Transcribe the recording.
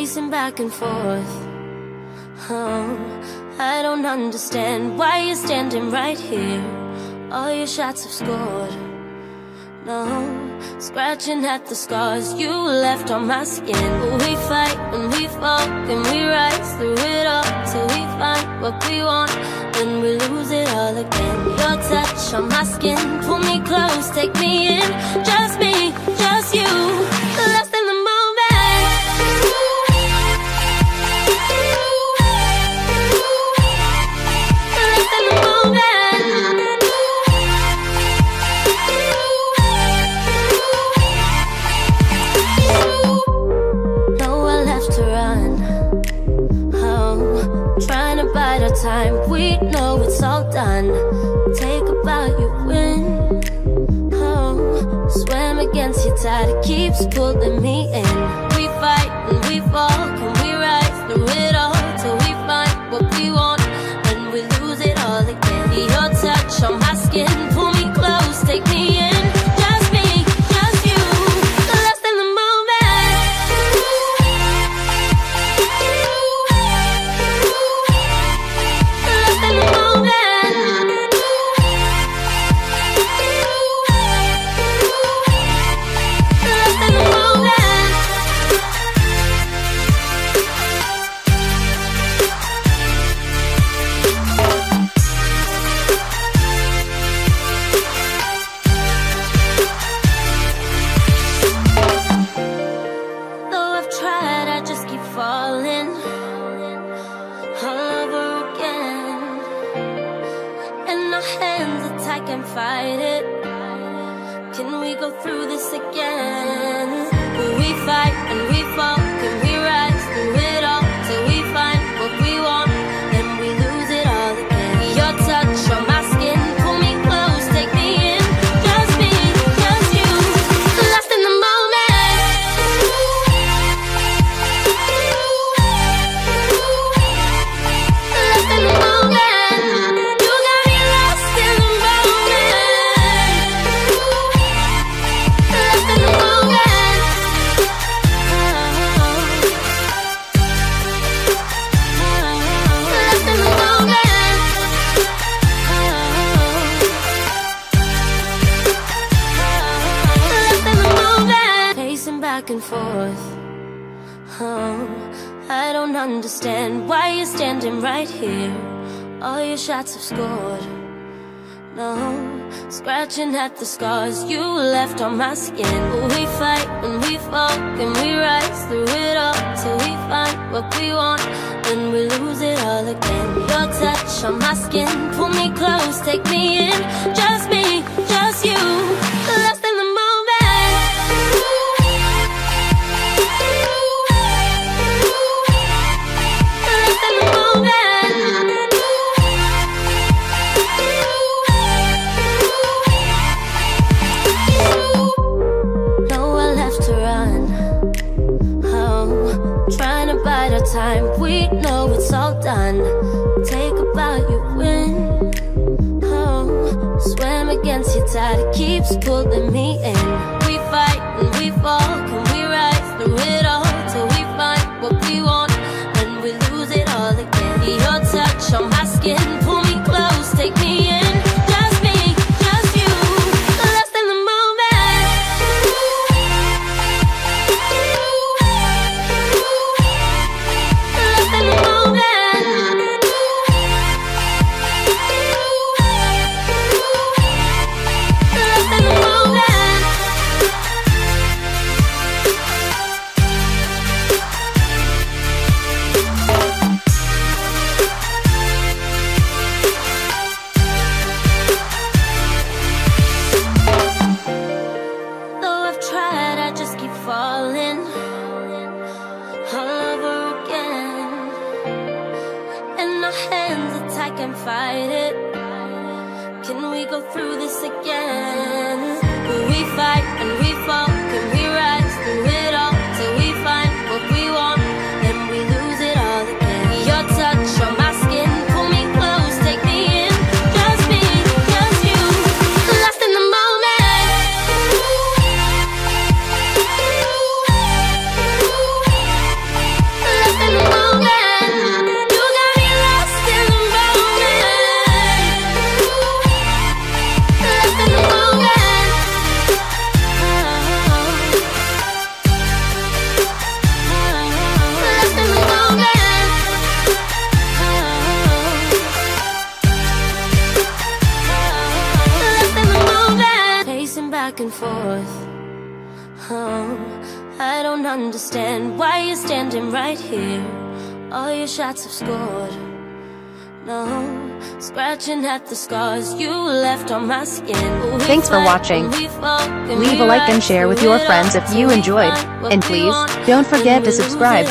pacing back and forth. Oh, I don't understand why you're standing right here. All your shots have scored. No, scratching at the scars you left on my skin. But we fight and we fall and we rise through it all till we find what we want, then we lose it all again. Your touch on my skin, pull me close, take me in. Just me, just you, lost in the moment. Lost in the moment. Nowhere left to run. Oh, trying to bide our time, we know it's all done. Take a bow, you win. Oh, swim against your tide, it keeps pulling me in. We fight and we fall, can we rise through it all till we find what we want, and we lose it all again. Your touch on my skin, pull me close, take me in. Just me, just you, lost in the moment. Lost in the moment. Lost in the moment. Though I've tried, I just keep falling all over again. And our hands are tight, can't fight it. Can we go through this again? Will we fight and we fall? Can we rise through it all till we find what we want, then we lose it all again? Your touch on my skin, pull me close, take me in. Just me, just you, lost in the moment. Lost in the moment. You got me lost in the moment. Lost in the moment. Lost in the moment. Lost in the moment. Pacing back and forth. Oh, I don't understand why you're standing right here. All your shots have scored. No, scratching at the scars you left on my skin. But we fight and we fall and we rise through it all till we find what we want, then we lose it all again. Your touch on my skin, pull me close, take me in. Just me, just you, lost in the moment. Lost in the moment. Nowhere left to run. Oh, trying to bide our time, we know it's all done. Take a bow, you win. Oh, swim against your tide, it keeps pulling me in. We fight and we fall, can we rise through it all till we find what we want, then we lose it all again. Your touch on my skin, pull me close, take me in. Just me, just you, lost in the moment. Lost in the moment. Lost in the moment. and forth. Oh, I don't understand why you're standing right here. All your shots have scored. No, scratching at the scars you left on my skin. Thanks for watching. Leave a like and share with your friends if you enjoyed. And please, don't forget to subscribe.